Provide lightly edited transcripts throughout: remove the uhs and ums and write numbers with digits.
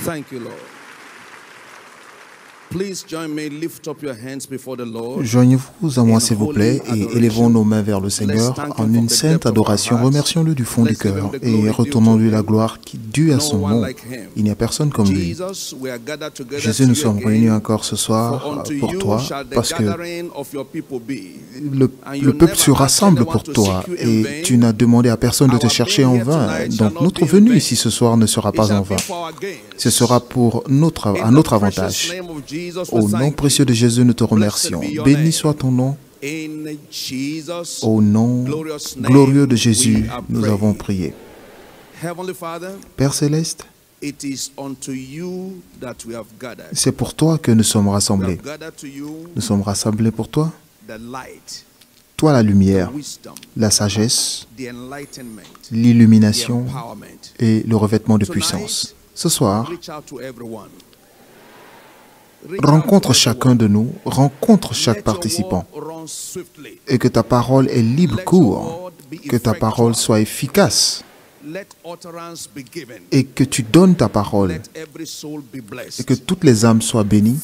Thank you, Lord. Please join me, lift up your hands before the Lord. Joignez-vous à moi, s'il vous plaît, et élevons nos mains vers le Seigneur en une sainte adoration. Remercions-le du fond du cœur et retournons-lui la gloire qui est due à son nom. Il n'y a personne comme lui. Jésus, nous sommes réunis encore ce soir pour toi, parce que le peuple se rassemble pour toi et tu n'as demandé à personne de te chercher en vain. Donc notre venue ici ce soir ne sera pas en vain. Ce sera à notre avantage. Au nom précieux de Jésus, nous te remercions. Béni soit ton nom. Au nom glorieux de Jésus, nous avons prié. Père Céleste, c'est pour toi que nous sommes rassemblés. Nous sommes rassemblés pour toi. Toi la lumière, la sagesse, l'illumination et le revêtement de puissance. Ce soir, rencontre chacun de nous, rencontre chaque participant. Et que ta parole ait libre cours, que ta parole soit efficace. Et que tu donnes ta parole. Et que toutes les âmes soient bénies.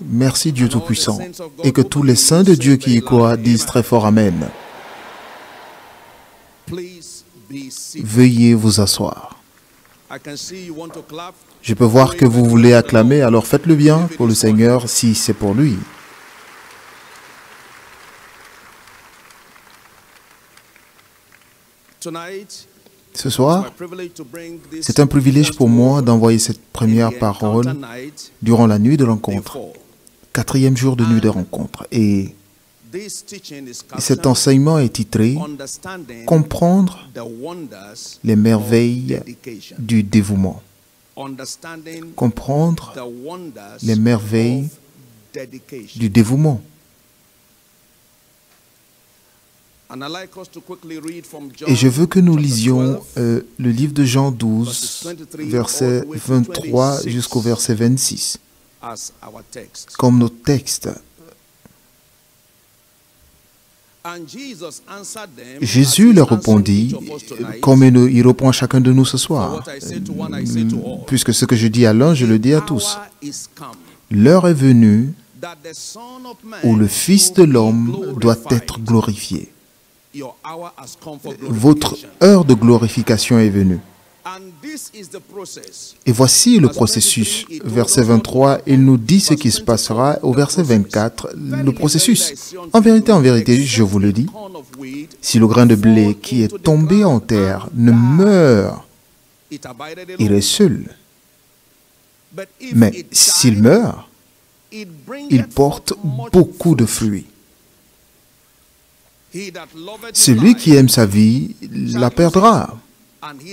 Merci Dieu Tout-Puissant. Et que tous les saints de Dieu qui y croient disent très fort Amen. Veuillez vous asseoir. Je peux voir que vous voulez acclamer, alors faites-le bien pour le Seigneur si c'est pour lui. Ce soir, c'est un privilège pour moi d'envoyer cette première parole durant la nuit de rencontre, 4e jour de nuit de rencontre. Et cet enseignement est titré « Comprendre les merveilles du dévouement ». Comprendre les merveilles du dévouement. Et je veux que nous lisions le livre de Jean 12, verset 23 jusqu'au verset 26, comme notre texte. Jésus leur répondit, comme il répond à chacun de nous ce soir, puisque ce que je dis à l'un, je le dis à tous. L'heure est venue où le Fils de l'homme doit être glorifié. Votre heure de glorification est venue. Et voici le processus. Verset 23, il nous dit ce qui se passera. Au verset 24, le processus. En vérité, je vous le dis, si le grain de blé qui est tombé en terre ne meurt, il est seul. Mais s'il meurt, il porte beaucoup de fruits. Celui qui aime sa vie la perdra.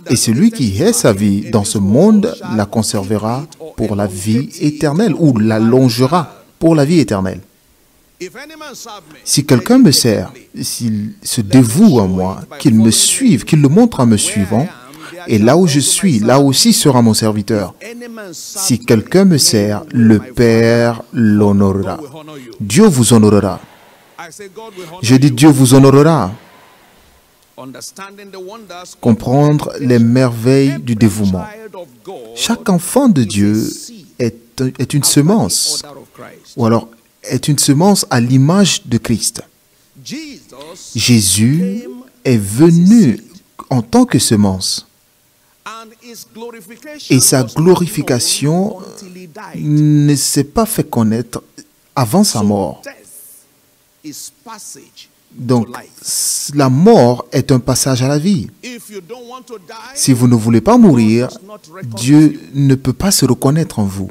Et celui qui hait sa vie dans ce monde la conservera pour la vie éternelle ou l'allongera pour la vie éternelle. Si quelqu'un me sert, s'il se dévoue à moi, qu'il me suive, qu'il le montre en me suivant, et là où je suis, là aussi sera mon serviteur. Si quelqu'un me sert, le Père l'honorera. Dieu vous honorera. Je dis Dieu vous honorera. Comprendre les merveilles du dévouement. Chaque enfant de Dieu est une semence, ou alors est une semence à l'image de Christ. Jésus est venu en tant que semence. Et sa glorification ne s'est pas fait connaître avant sa mort. Donc, la mort est un passage à la vie. Si vous ne voulez pas mourir, Dieu ne peut pas se reconnaître en vous.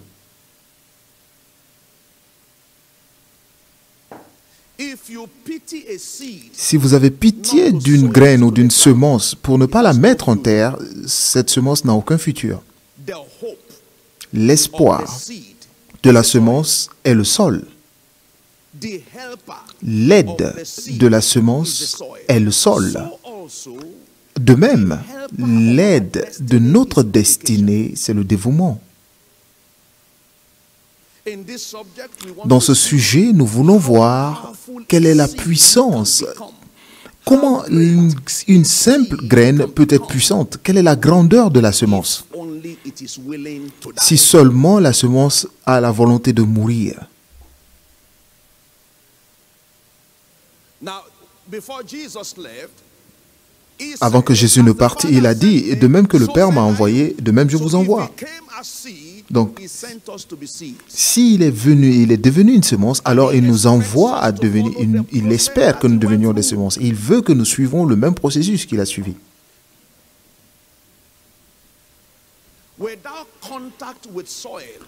Si vous avez pitié d'une graine ou d'une semence pour ne pas la mettre en terre, cette semence n'a aucun futur. L'espoir de la semence est le sol. L'aide de la semence est le sol. De même, l'aide de notre destinée, c'est le dévouement. Dans ce sujet, nous voulons voir quelle est la puissance. Comment une simple graine peut être puissante? Quelle est la grandeur de la semence? si seulement la semence a la volonté de mourir. Avant que Jésus ne parte, il a dit, de même que le Père m'a envoyé, de même je vous envoie. Donc, s'il est venu, il est devenu une semence, alors il nous envoie à devenir, il espère que nous devenions des semences. Il veut que nous suivions le même processus qu'il a suivi.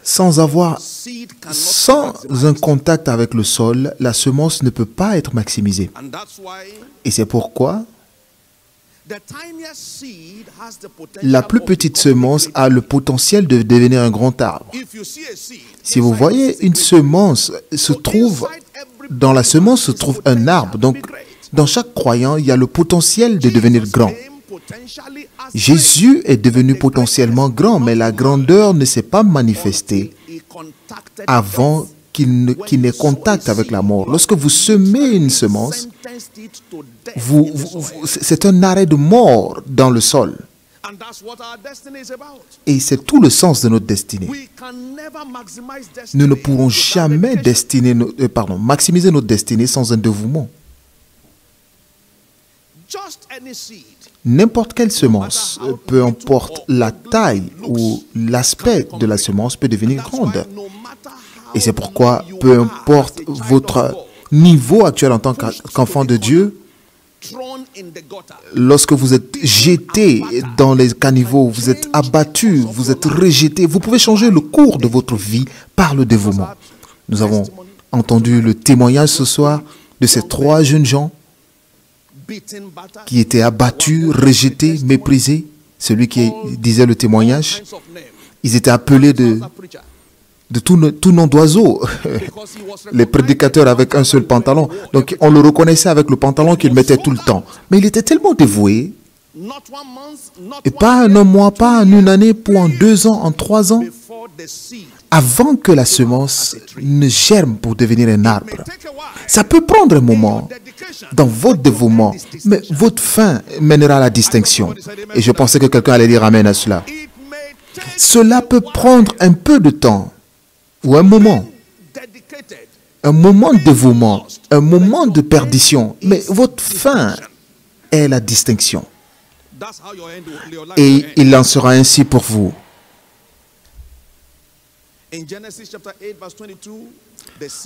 Sans un contact avec le sol, la semence ne peut pas être maximisée. Et c'est pourquoi la plus petite semence a le potentiel de devenir un grand arbre. Si vous voyez une semence, dans la semence se trouve un arbre. Donc, dans chaque croyant, il y a le potentiel de devenir grand. Jésus est devenu potentiellement grand, mais la grandeur ne s'est pas manifestée avant qu'il n'ait contact avec la mort. Lorsque vous semez une semence, c'est un arrêt de mort dans le sol. Et c'est tout le sens de notre destinée. Nous ne pourrons jamais maximiser notre destinée sans un dévouement. N'importe quelle semence, peu importe la taille ou l'aspect de la semence, peut devenir grande. Et c'est pourquoi, peu importe votre niveau actuel en tant qu'enfant de Dieu, lorsque vous êtes jeté dans les caniveaux, vous êtes abattu, vous êtes rejeté, vous pouvez changer le cours de votre vie par le dévouement. Nous avons entendu le témoignage ce soir de ces 3 jeunes gens qui étaient abattus, rejetés, méprisés. Celui qui disait le témoignage, ils étaient appelés de tout nom d'oiseau. Les prédicateurs avec un seul pantalon. Donc on le reconnaissait avec le pantalon qu'il mettait tout le temps. Mais il était tellement dévoué. Et pas en un mois, pas en une année, pour en 2 ans, en 3 ans, avant que la semence ne germe pour devenir un arbre. Ça peut prendre un moment dans votre dévouement, mais votre fin mènera à la distinction. Et je pensais que quelqu'un allait dire amen à cela. Cela peut prendre un peu de temps, ou un moment de dévouement, un moment de perdition, mais votre fin est la distinction. Et il en sera ainsi pour vous.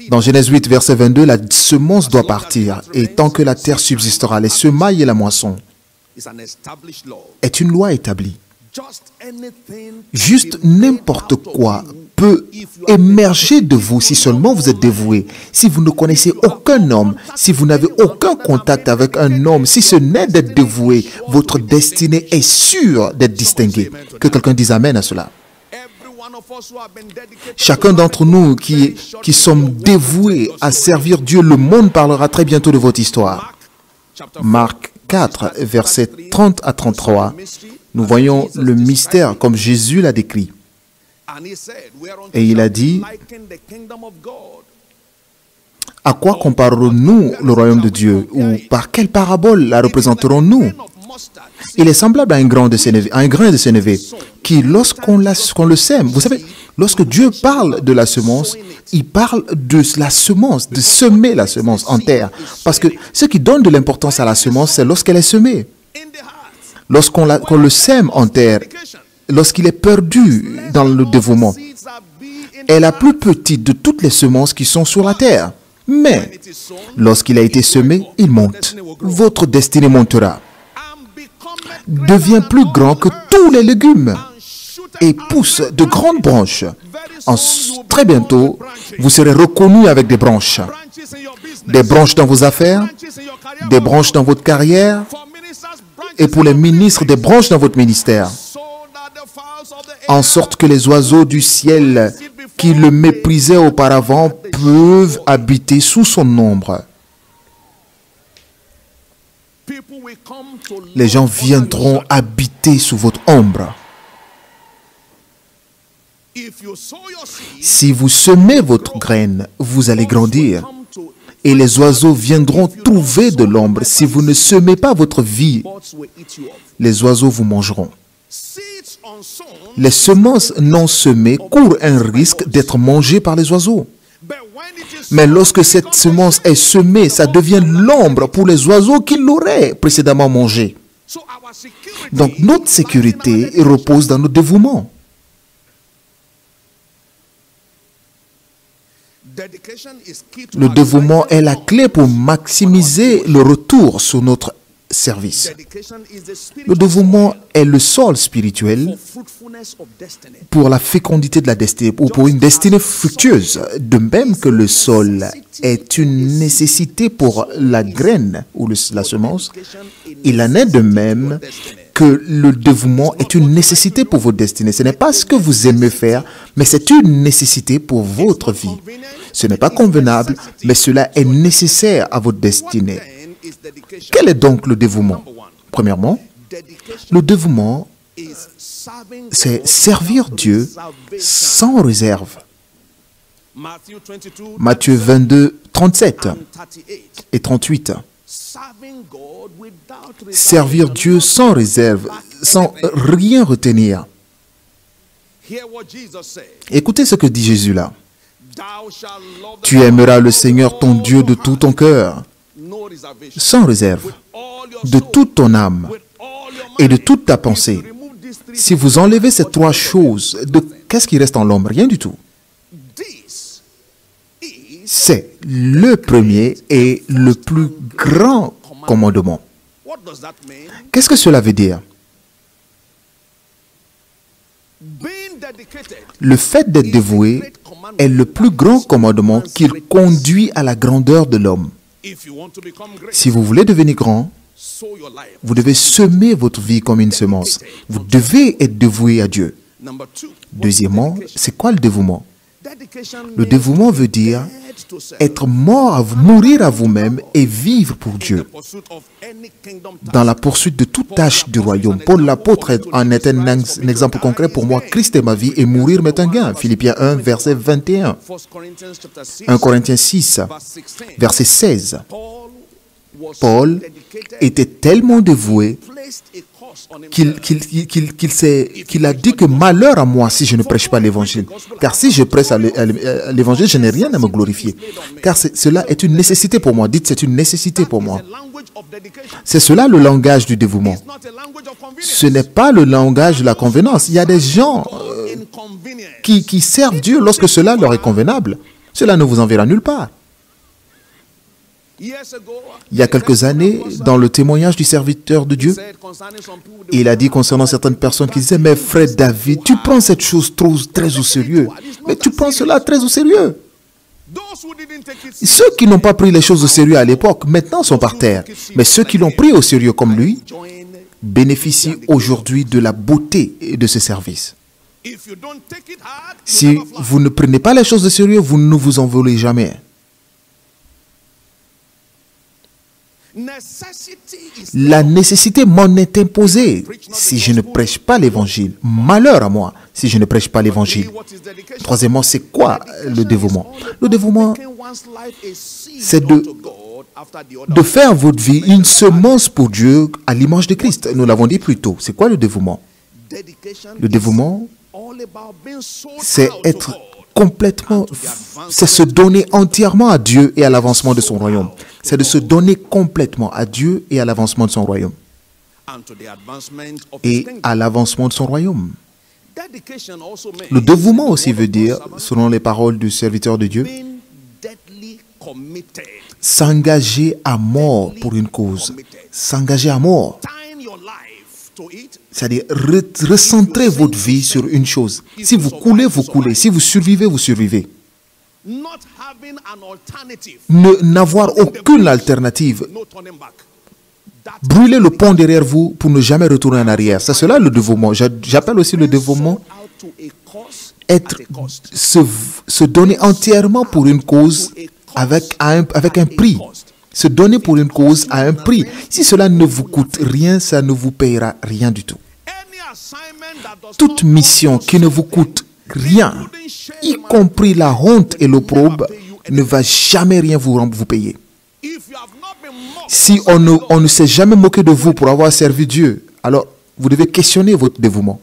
Dans Genèse 8, verset 22, la semence doit partir, et tant que la terre subsistera, les semailles et la moisson est une loi établie. Juste n'importe quoi peut émerger de vous si seulement vous êtes dévoué. Si vous ne connaissez aucun homme, si vous n'avez aucun contact avec un homme, si ce n'est d'être dévoué, votre destinée est sûre d'être distinguée. Que quelqu'un dise amen à cela. Chacun d'entre nous qui sommes dévoués à servir Dieu, le monde parlera très bientôt de votre histoire. Marc 4, versets 30 à 33, nous voyons le mystère comme Jésus l'a décrit. Et il a dit, à quoi comparerons-nous le royaume de Dieu? Ou par quelle parabole la représenterons-nous? Il est semblable à un grain de sénévé qui, lorsqu'on le sème, vous savez, lorsque Dieu parle de la semence, il parle de la semence, de semer la semence en terre. Parce que ce qui donne de l'importance à la semence, c'est lorsqu'elle est semée. Lorsqu'on le sème en terre, lorsqu'il est perdu dans le dévouement, est la plus petite de toutes les semences qui sont sur la terre. Mais lorsqu'il a été semé, il monte. Votre destinée montera. Devient plus grand que tous les légumes et pousse de grandes branches. Très bientôt, vous serez reconnus avec des branches. Des branches dans vos affaires, des branches dans votre carrière, et pour les ministres, des branches dans votre ministère. En sorte que les oiseaux du ciel qui le méprisaient auparavant peuvent habiter sous son ombre. Les gens viendront habiter sous votre ombre. Si vous semez votre graine, vous allez grandir. Et les oiseaux viendront trouver de l'ombre. Si vous ne semez pas votre vie, les oiseaux vous mangeront. Les semences non semées courent un risque d'être mangées par les oiseaux. Mais lorsque cette semence est semée, ça devient l'ombre pour les oiseaux qui l'auraient précédemment mangée. Donc notre sécurité repose dans notre dévouement. Le dévouement est la clé pour maximiser le retour sur notre service. Le dévouement est le sol spirituel pour la fécondité de la destinée, ou pour une destinée fructueuse. De même que le sol est une nécessité pour la graine ou la semence, il en est de même que le dévouement est une nécessité pour votre destinée. Ce n'est pas ce que vous aimez faire, mais c'est une nécessité pour votre vie. Ce n'est pas convenable, mais cela est nécessaire à votre destinée. Quel est donc le dévouement? Premièrement, le dévouement, c'est servir Dieu sans réserve. Matthieu 22, 37 et 38. Servir Dieu sans réserve, sans rien retenir. Écoutez ce que dit Jésus là. Tu aimeras le Seigneur ton Dieu de tout ton cœur, sans réserve, de toute ton âme et de toute ta pensée. Si vous enlevez ces trois choses, qu'est-ce qui reste en l'homme? Rien du tout. C'est le premier et le plus grand commandement. Qu'est-ce que cela veut dire? Le fait d'être dévoué est le plus grand commandement qui conduit à la grandeur de l'homme. Si vous voulez devenir grand, vous devez semer votre vie comme une semence. Vous devez être dévoué à Dieu. Deuxièmement, c'est quoi le dévouement? Le dévouement veut dire être mort, mourir à vous-même et vivre pour Dieu. Dans la poursuite de toute tâche du royaume. Paul l'apôtre en est un exemple concret pour moi. Christ est ma vie et mourir m'est un gain. Philippiens 1, verset 21. 1 Corinthiens 6, verset 16. Paul était tellement dévoué qu'il a dit que malheur à moi si je ne prêche pas l'évangile. Car si je prêche l'évangile, je n'ai rien à me glorifier. Car cela est une nécessité pour moi. Dites, c'est une nécessité pour moi. C'est cela le langage du dévouement. Ce n'est pas le langage de la convenance. Il y a des gens qui servent Dieu lorsque cela leur est convenable. Cela ne vous enverra nulle part. Il y a quelques années, dans le témoignage du serviteur de Dieu, il a dit concernant certaines personnes qui disaient « Mais frère David, tu prends cette chose très au sérieux. Mais tu prends cela très au sérieux. » Ceux qui n'ont pas pris les choses au sérieux à l'époque, maintenant sont par terre. Mais ceux qui l'ont pris au sérieux comme lui, bénéficient aujourd'hui de la beauté de ce service. Si vous ne prenez pas les choses au sérieux, vous ne vous envolez jamais. La nécessité m'en est imposée si je ne prêche pas l'évangile. Malheur à moi si je ne prêche pas l'évangile. Troisièmement, c'est quoi le dévouement? Le dévouement, c'est de faire votre vie une semence pour Dieu à l'image de Christ. Nous l'avons dit plus tôt. C'est quoi le dévouement? Le dévouement, c'est être complètement, c'est se donner entièrement à Dieu et à l'avancement de son royaume. C'est de se donner complètement à Dieu et à l'avancement de son royaume. Et à l'avancement de son royaume. Le dévouement aussi veut dire, selon les paroles du serviteur de Dieu, s'engager à mort pour une cause. S'engager à mort. C'est-à-dire recentrer votre vie sur une chose. Si vous coulez, vous coulez. Si vous survivez, vous survivez. N'avoir aucune alternative. Brûlez le pont derrière vous pour ne jamais retourner en arrière. C'est cela le dévouement. J'appelle aussi le dévouement se donner entièrement pour une cause avec un prix. Se donner pour une cause à un prix. Si cela ne vous coûte rien, ça ne vous payera rien du tout. Toute mission qui ne vous coûte rien, y compris la honte et l'opprobre, ne va jamais rien vous payer. Si on ne s'est jamais moqué de vous pour avoir servi Dieu, alors vous devez questionner votre dévouement.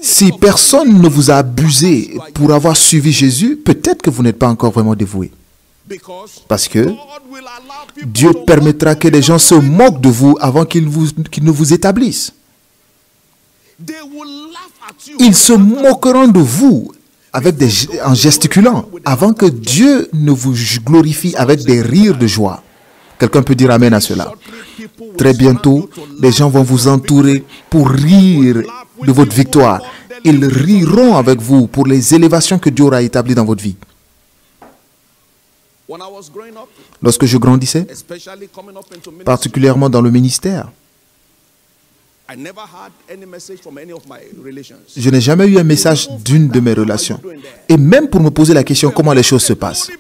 Si personne ne vous a abusé pour avoir suivi Jésus, peut-être que vous n'êtes pas encore vraiment dévoué. Parce que Dieu permettra que les gens se moquent de vous avant qu'ils ne vous établissent. Ils se moqueront de vous en gesticulant avant que Dieu ne vous glorifie avec des rires de joie. Quelqu'un peut dire amen à cela. Très bientôt, les gens vont vous entourer pour rire de votre victoire. Ils riront avec vous pour les élévations que Dieu aura établies dans votre vie. Lorsque je grandissais, particulièrement dans le ministère, je n'ai jamais eu un message d'une de mes relations. Et même pour me poser la question comment les choses se passent.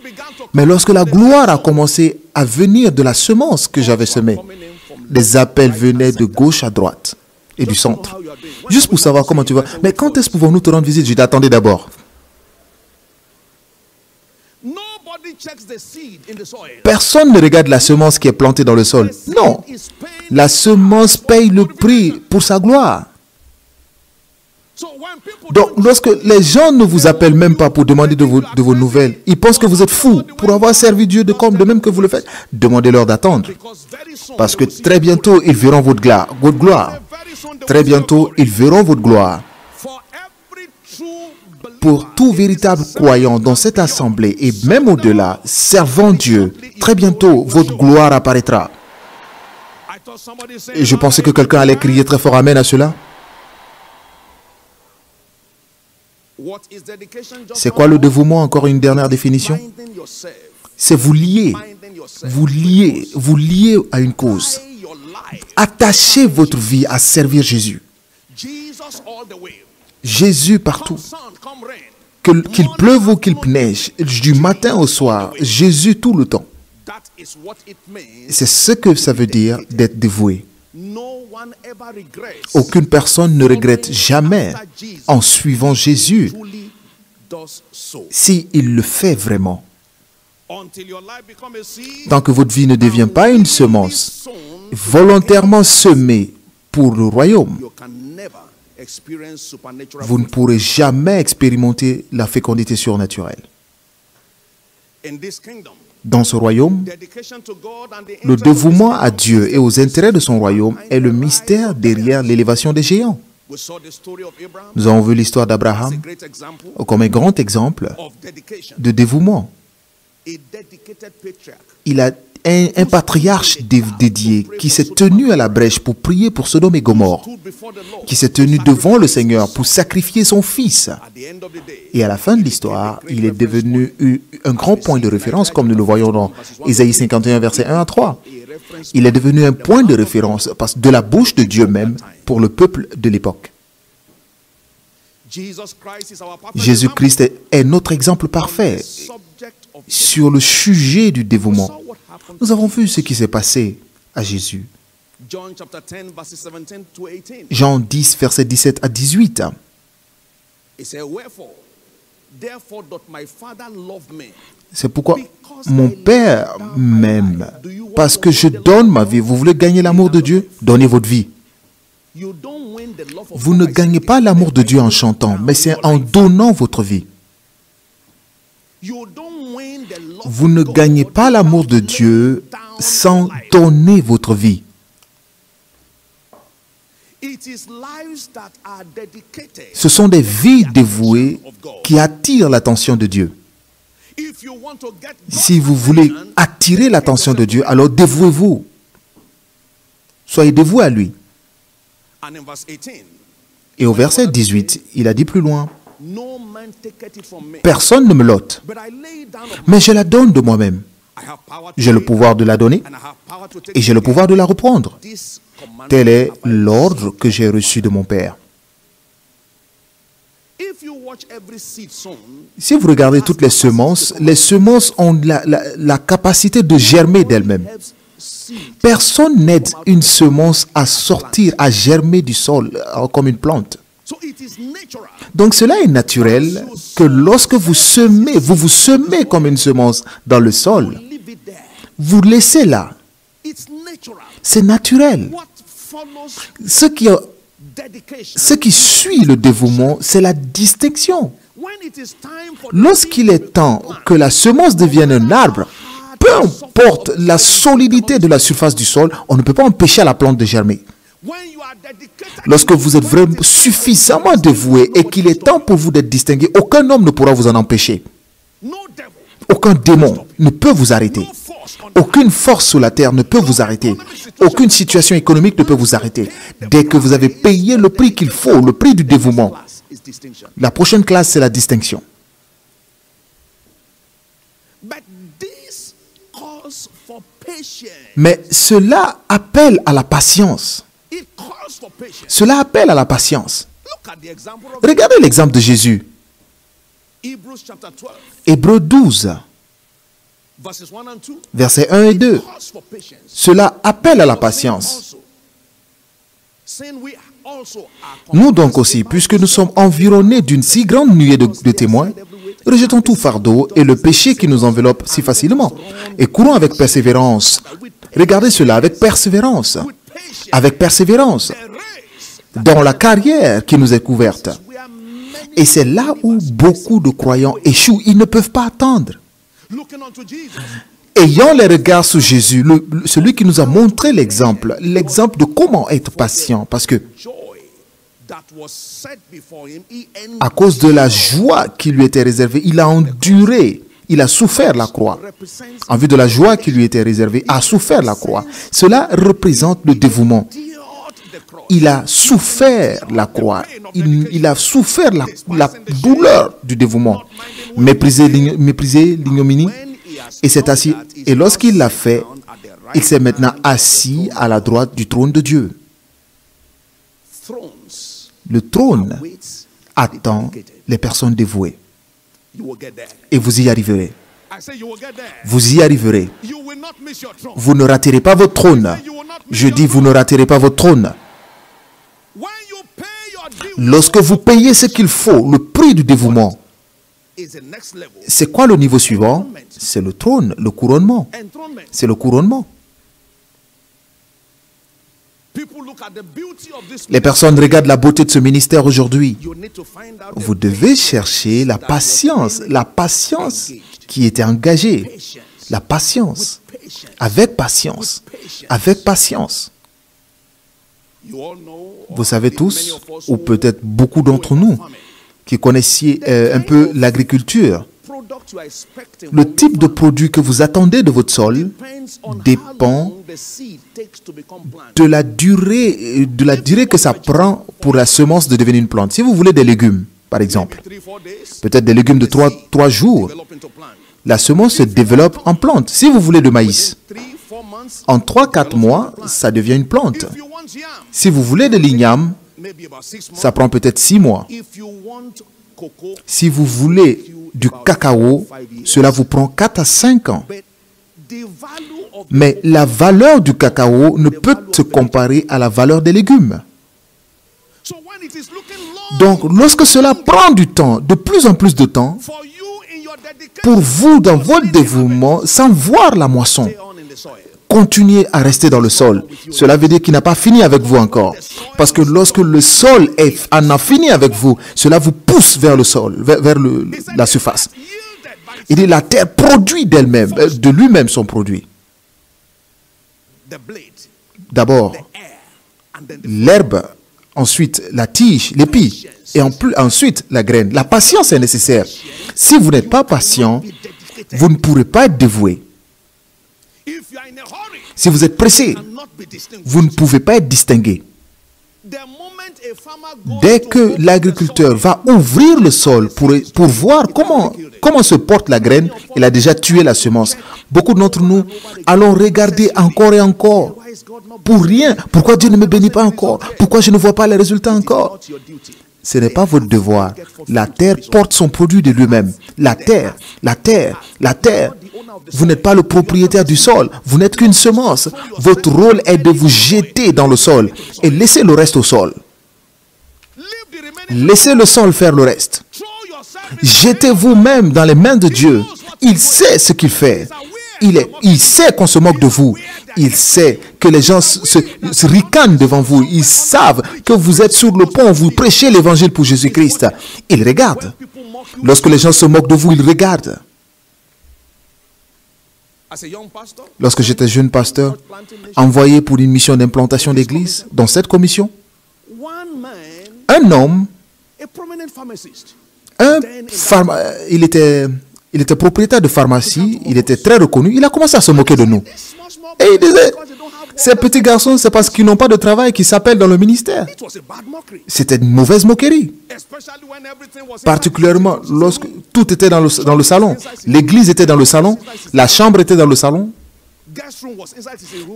Mais lorsque la gloire a commencé à venir de la semence que j'avais semée, des appels venaient de gauche à droite et du centre. Juste pour savoir comment tu vas. Mais quand est-ce que pouvons-nous te rendre visite? Je dis, attendez d'abord. Personne ne regarde la semence qui est plantée dans le sol. Non. La semence paye le prix pour sa gloire. Donc, lorsque les gens ne vous appellent même pas pour demander de vos nouvelles, ils pensent que vous êtes fous pour avoir servi Dieu de même que vous le faites. Demandez-leur d'attendre. Parce que très bientôt, ils verront votre gloire. Très bientôt, ils verront votre gloire. Pour tout véritable croyant dans cette assemblée et même au-delà, servant Dieu, très bientôt, votre gloire apparaîtra. Et je pensais que quelqu'un allait crier très fort amen à cela. C'est quoi le dévouement? Encore une dernière définition. C'est vous lier à une cause. Attachez votre vie à servir Jésus. Jésus partout. Qu'il pleuve ou qu'il neige, du matin au soir, Jésus tout le temps. C'est ce que ça veut dire d'être dévoué. Aucune personne ne regrette jamais en suivant Jésus s'il le fait vraiment. Tant que votre vie ne devient pas une semence volontairement semée pour le royaume, vous ne pourrez jamais expérimenter la fécondité surnaturelle. Dans ce royaume, le dévouement à Dieu et aux intérêts de son royaume est le mystère derrière l'élévation des géants. Nous avons vu l'histoire d'Abraham comme un grand exemple de dévouement. Il a un patriarche dédié qui s'est tenu à la brèche pour prier pour Sodome et Gomorrhe, qui s'est tenu devant le Seigneur pour sacrifier son fils. Et à la fin de l'histoire, il est devenu un grand point de référence, comme nous le voyons dans Ésaïe 51, versets 1 à 3. Il est devenu un point de référence de la bouche de Dieu même pour le peuple de l'époque. Jésus-Christ est notre exemple parfait sur le sujet du dévouement. Nous avons vu ce qui s'est passé à Jésus. Jean 10, versets 17 à 18. C'est pourquoi mon Père m'aime, parce que je donne ma vie. Vous voulez gagner l'amour de Dieu? Donnez votre vie. Vous ne gagnez pas l'amour de Dieu en chantant, mais c'est en donnant votre vie. Vous ne gagnez pas l'amour de Dieu sans donner votre vie. Ce sont des vies dévouées qui attirent l'attention de Dieu. Si vous voulez attirer l'attention de Dieu, alors dévouez-vous. Soyez dévoués à lui. Et au verset 18, il a dit plus loin, personne ne me l'ôte, mais je la donne de moi-même. J'ai le pouvoir de la donner et j'ai le pouvoir de la reprendre. Tel est l'ordre que j'ai reçu de mon Père. Si vous regardez toutes les semences ont la capacité de germer d'elles-mêmes. Personne n'aide une semence à sortir, à germer du sol comme une plante. Donc cela est naturel que lorsque vous semez, vous vous semez comme une semence dans le sol. Vous laissez là. C'est naturel. Ce qui Ce qui suit le dévouement, c'est la distinction. Lorsqu'il est temps que la semence devienne un arbre, peu importe la solidité de la surface du sol, on ne peut pas empêcher la plante de germer. Lorsque vous êtes vraiment suffisamment dévoué et qu'il est temps pour vous d'être distingué, aucun homme ne pourra vous en empêcher. Aucun démon ne peut vous arrêter. Aucune force sur la terre ne peut vous arrêter. Aucune situation économique ne peut vous arrêter. Dès que vous avez payé le prix qu'il faut, le prix du dévouement, la prochaine classe, c'est la distinction. Mais cela appelle à la patience. Cela appelle à la patience. Regardez l'exemple de Jésus. Hébreux 12, versets 1 et 2. Cela appelle à la patience. Nous donc aussi, puisque nous sommes environnés d'une si grande nuée de témoins, rejetons tout fardeau et le péché qui nous enveloppe si facilement, et courons avec persévérance. Regardez cela, avec persévérance. Avec persévérance. Dans la carrière qui nous est couverte. Et c'est là où beaucoup de croyants échouent. Ils ne peuvent pas attendre. Ayant les regards sur Jésus, celui qui nous a montré l'exemple de comment être patient, parce que à cause de la joie qui lui était réservée, il a enduré, il a souffert la croix. En vue de la joie qui lui était réservée, a souffert la croix. Cela représente le dévouement. Il a souffert la croix. Il a souffert la douleur du dévouement. Méprisé l'ignominie et s'est assis. Et lorsqu'il l'a fait, il s'est maintenant assis à la droite du trône de Dieu. Le trône attend les personnes dévouées. Et vous y arriverez. Vous y arriverez. Vous ne raterez pas votre trône. Je dis, vous ne raterez pas votre trône. Lorsque vous payez ce qu'il faut, le prix du dévouement, c'est quoi le niveau suivant? C'est le trône, le couronnement. C'est le couronnement. Les personnes regardent la beauté de ce ministère aujourd'hui. Vous devez chercher la patience qui était engagée. La patience, avec patience, avec patience. Vous savez tous, ou peut-être beaucoup d'entre nous, qui connaissiez un peu l'agriculture, le type de produit que vous attendez de votre sol dépend de la durée que ça prend pour la semence de devenir une plante. Si vous voulez des légumes, par exemple, peut-être des légumes de 3 jours, la semence se développe en plante. Si vous voulez du maïs, en 3-4 mois, ça devient une plante. Si vous voulez de l'igname, ça prend peut-être 6 mois. Si vous voulez du cacao, cela vous prend 4 à 5 ans. Mais la valeur du cacao ne peut se comparer à la valeur des légumes. Donc, lorsque cela prend du temps, de plus en plus de temps, pour vous, dans votre dévouement, sans voir la moisson, continuez à rester dans le sol. Cela veut dire qu'il n'a pas fini avec vous encore. Parce que lorsque le sol en a fini avec vous, cela vous pousse vers le sol, vers la surface. Il dit la terre produit d'elle-même, de lui-même son produit. D'abord, l'herbe, ensuite la tige, l'épi, et ensuite la graine. La patience est nécessaire. Si vous n'êtes pas patient, vous ne pourrez pas être dévoué. Si vous êtes pressé, vous ne pouvez pas être distingué. Dès que l'agriculteur va ouvrir le sol pour voir comment se porte la graine, il a déjà tué la semence. Beaucoup d'entre nous allons regarder encore et encore. Pour rien. Pourquoi Dieu ne me bénit pas encore? Pourquoi je ne vois pas les résultats encore? Ce n'est pas votre devoir. La terre porte son produit de lui-même. La terre. Vous n'êtes pas le propriétaire du sol. Vous n'êtes qu'une semence. Votre rôle est de vous jeter dans le sol et laisser le reste au sol. Laissez le sol faire le reste. Jetez-vous même dans les mains de Dieu. Il sait ce qu'il fait. Il sait qu'on se moque de vous. Il sait que les gens se ricanent devant vous. Ils savent que vous êtes sur le pont, vous prêchez l'évangile pour Jésus-Christ. Il regarde. Lorsque les gens se moquent de vous, il regarde. Lorsque j'étais jeune pasteur, envoyé pour une mission d'implantation d'église, dans cette commission, un homme, il était propriétaire de pharmacie, il était très reconnu, il a commencé à se moquer de nous. Et il disait, ces petits garçons, c'est parce qu'ils n'ont pas de travail qu'ils s'appellent dans le ministère. C'était une mauvaise moquerie. Particulièrement lorsque tout était dans le salon. L'église était dans le salon, la chambre était dans le salon.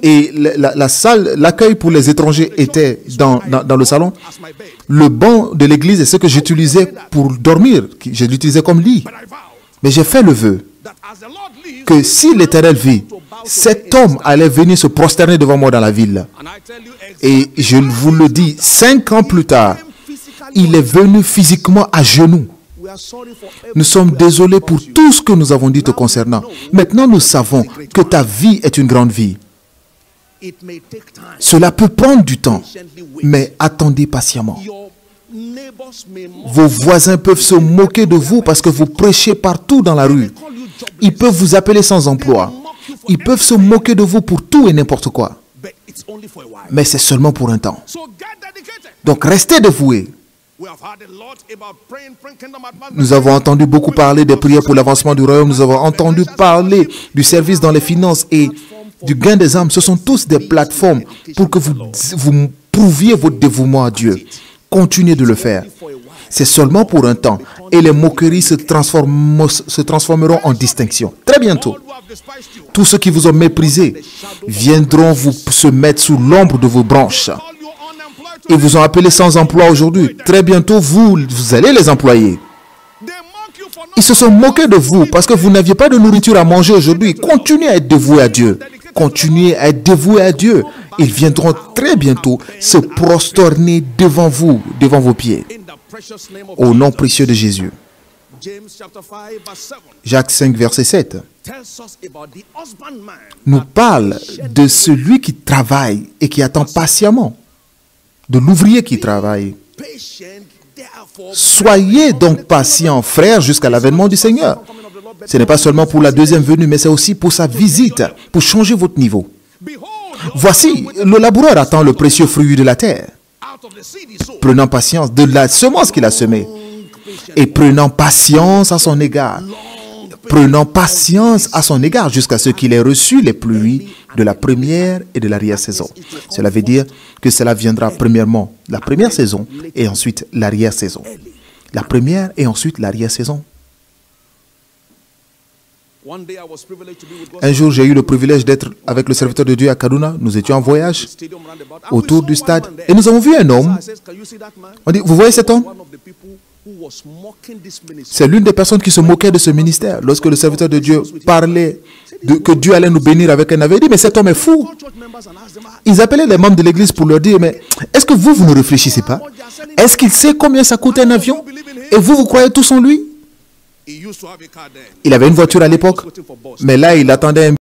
Et la salle, l'accueil pour les étrangers était dans le salon. Le banc de l'église est ce que j'utilisais pour dormir. Je l'utilisais comme lit. Mais j'ai fait le vœu que si l'Éternel vit, cet homme allait venir se prosterner devant moi dans la ville. Et je vous le dis, 5 ans plus tard, il est venu physiquement à genoux. Nous sommes désolés pour tout ce que nous avons dit te concernant. Maintenant, nous savons que ta vie est une grande vie. Cela peut prendre du temps, mais attendez patiemment. Vos voisins peuvent se moquer de vous parce que vous prêchez partout dans la rue. Ils peuvent vous appeler sans emploi. Ils peuvent se moquer de vous pour tout et n'importe quoi. Mais c'est seulement pour un temps. Donc restez dévoués. Nous avons entendu beaucoup parler des prières pour l'avancement du royaume. Nous avons entendu parler du service dans les finances et du gain des âmes. Ce sont tous des plateformes pour que vous prouviez votre dévouement à Dieu. Continuez de le faire. C'est seulement pour un temps. Et les moqueries se transformeront en distinction. Très bientôt, tous ceux qui vous ont méprisé viendront vous se mettre sous l'ombre de vos branches. Ils vous ont appelé sans emploi aujourd'hui. Très bientôt, vous allez les employer. Ils se sont moqués de vous parce que vous n'aviez pas de nourriture à manger aujourd'hui. Continuez à être dévoué à Dieu. Continuez à être dévoué à Dieu. Ils viendront très bientôt se prosterner devant vous, devant vos pieds. Au nom précieux de Jésus. Jacques 5, verset 7 nous parle de celui qui travaille et qui attend patiemment, de l'ouvrier qui travaille. Soyez donc patients, frères, jusqu'à l'avènement du Seigneur. Ce n'est pas seulement pour la deuxième venue, mais c'est aussi pour sa visite, pour changer votre niveau. Voici, le laboureur attend le précieux fruit de la terre, prenant patience de la semence qu'il a semée et prenant patience à son égard. Prenant patience à son égard jusqu'à ce qu'il ait reçu les pluies de la première et de l'arrière-saison. Cela veut dire que cela viendra premièrement la première saison et ensuite l'arrière-saison. La première et ensuite l'arrière-saison. Un jour, j'ai eu le privilège d'être avec le serviteur de Dieu à Kaduna. Nous étions en voyage autour du stade et nous avons vu un homme. On dit, vous voyez cet homme? C'est l'une des personnes qui se moquait de ce ministère. Lorsque le serviteur de Dieu parlait que Dieu allait nous bénir avec un avait dit, mais cet homme est fou. Ils appelaient les membres de l'église pour leur dire, mais est-ce que vous ne réfléchissez pas? Est-ce qu'il sait combien ça coûte un avion? Et vous croyez tous en lui? Il avait une voiture à l'époque, mais là, il attendait un